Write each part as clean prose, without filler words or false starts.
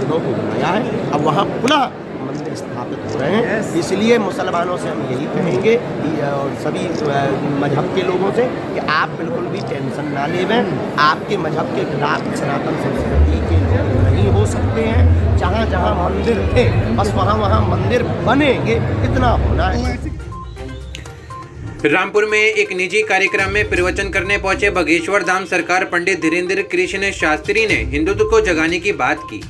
मस्जिदों को बनाया है, अब वहाँ पुनः मंदिर स्थापित हो रहे हैं। इसलिए मुसलमानों से हम यही कहेंगे और सभी मजहब के लोगों से कि आप बिल्कुल भी टेंशन ना लेवें। आपके मजहब के खिलाफ सनातन संस्कृति के लोग नहीं हो सकते हैं। जहाँ जहाँ मंदिर थे बस वहाँ वहाँ मंदिर बनेंगे, इतना होना है। रामपुर में एक निजी कार्यक्रम में प्रवचन करने पहुंचे बागेश्वर धाम सरकार पंडित धीरेन्द्र कृष्ण शास्त्री ने हिंदुत्व को जगाने की बात की।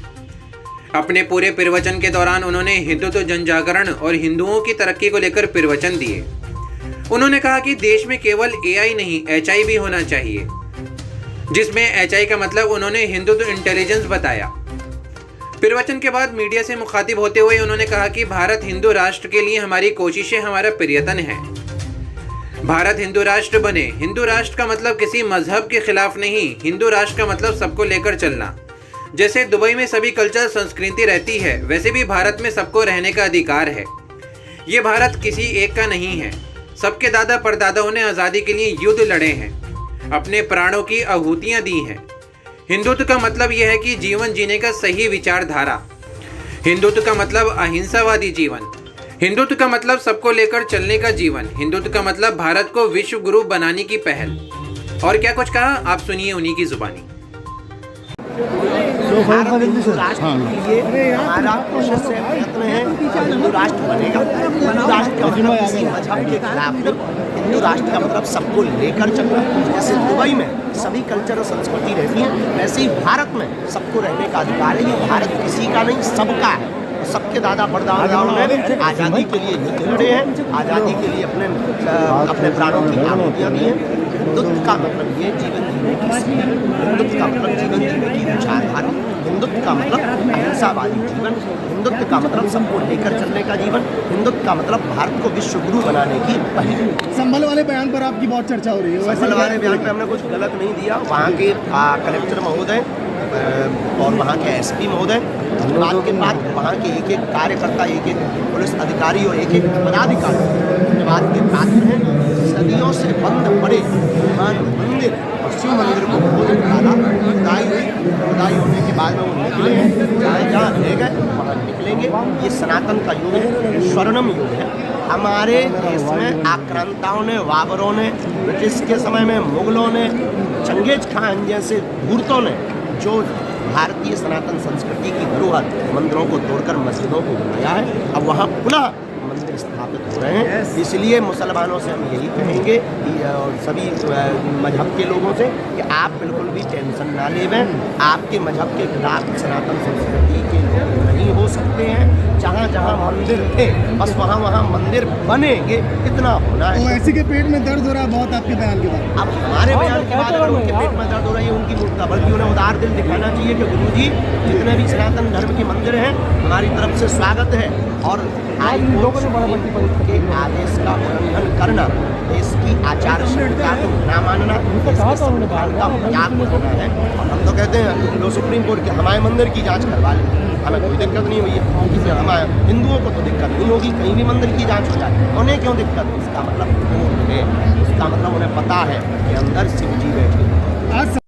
अपने पूरे प्रवचन के दौरान उन्होंने हिंदुत्व जनजागरण और हिंदुओं की तरक्की को लेकर प्रवचन दिए। उन्होंने कहा कि देश में केवल AI नहीं HI भी होना चाहिए, जिसमें HI का मतलब उन्होंने हिंदुत्व इंटेलिजेंस बताया। प्रवचन के बाद मीडिया से मुखातिब होते हुए उन्होंने कहा कि भारत हिंदू राष्ट्र के लिए हमारी कोशिशें हमारा प्रयत्न है। भारत हिंदू राष्ट्र बने। हिंदू राष्ट्र का मतलब किसी मजहब के खिलाफ नहीं, हिंदू राष्ट्र का मतलब सबको लेकर चलना। जैसे दुबई में सभी कल्चर संस्कृति रहती है, वैसे भी भारत में सबको रहने का अधिकार है। ये भारत किसी एक का नहीं है। सबके दादा परदादाओं ने आज़ादी के लिए युद्ध लड़े हैं, अपने प्राणों की आहुतियाँ दी हैं। हिंदुत्व का मतलब यह है कि जीवन जीने का सही विचारधारा। हिंदुत्व का मतलब अहिंसावादी जीवन। हिंदुत्व का मतलब सबको लेकर चलने का जीवन। हिंदुत्व का मतलब भारत को विश्व गुरु बनाने की पहल। और क्या कुछ कहा, आप सुनिए उन्हीं की जुबानी। भारत हिंदू राष्ट्र के लिए हमारा कोशिश है, प्रयत्न है, हिंदू राष्ट्र बनेगा। हिंदू राष्ट्र का मतलब किसी मजहब के खिलाफ नहीं, हिंदू राष्ट्र का मतलब सबको लेकर चलना। जैसे दुबई में सभी कल्चर और संस्कृति रहती है, वैसे ही भारत में सबको रहने का अधिकार है। ये भारत किसी का नहीं, सबका है। सबके दादा परदादाओं ने आज़ादी के लिए युद्ध लड़े हैं, आज़ादी के लिए अपने प्राणों की आहुतियाँ दी हैं। हिंदुत्व का मतलब ये जीवन जीने की सीख, हिंदुत्व का मतलब जीवन जीने की विचारधारा, हिंदुत्व का मतलब अहिंसावादी जीवन, हिंदुत्व का मतलब सबको लेकर चलने का जीवन, हिंदुत्व का मतलब भारत को विश्व गुरु बनाने की पहल। संभल वाले बयान पर आपकी बहुत चर्चा हो रही है। संभल वाले बयान पर हमने कुछ गलत नहीं दिया। वहाँ के कलेक्टर महोदय और वहाँ के SP महोदय, धन्यवाद के बाद वहाँ के एक एक कार्यकर्ता, एक एक पुलिस अधिकारी और एक एक पदाधिकारी धन्यवाद के पात्र हैं। सदियों से बंद पड़े हनुमान मंदिर और शिव मंदिर को खोल डाला। खुदाई होने के बाद में वो निकले हैं, जहाँ जहाँ ले गए वहाँ निकलेंगे। ये सनातन का युग है, स्वर्णिम युग है। हमारे देश में आक्रांताओं ने, बाबरों ने, ब्रिटिश के समय में मुगलों ने, चंगेज खान जैसे धूर्तों ने जो भारतीय सनातन संस्कृति की धरोहर मंदिरों को तोड़कर मस्जिदों को बनाया है, अब वहाँ पुनः मंदिर स्थापित हो रहे हैं। इसलिए मुसलमानों से हम यही कहेंगे और सभी मजहब के लोगों से कि आप बिल्कुल भी टेंशन ना लेवें। आपके मजहब के खिलाफ सनातन संस्कृति के लोग नहीं हो सकते हैं। जहाँ जहाँ मंदिर थे बस वहाँ वहाँ मंदिर बनेंगे, इतना होना है। ऐसे के पेट में दर्द हो रहा है बहुत आपके बयान के बाद। अब हमारे बयान के बाद अगर उनके पेट में दर्द हो रहा है, उनकी मूर्खता, बल्कि उन्हें उदार दिल दिखाना चाहिए कि गुरुजी जितने भी सनातन धर्म के मंदिर हैं हमारी तरफ से स्वागत है। और के आदेश का उल्लंघन करना, देश की आचार संहिता को ना मानना, देश के संविधान का मजाक उड़ाना है। और हम तो कहते हैं जो सुप्रीम कोर्ट के हमारे मंदिर की जांच करवा लें, हमें कोई दिक्कत नहीं हुई है। किसी हमारे हिंदुओं को तो दिक्कत नहीं होगी, कहीं भी मंदिर की जांच हो जाए, उन्हें क्यों दिक्कत? इसका मतलब कोर्ट है, इसका मतलब उन्हें पता है कि अंदर शिव जी बैठे।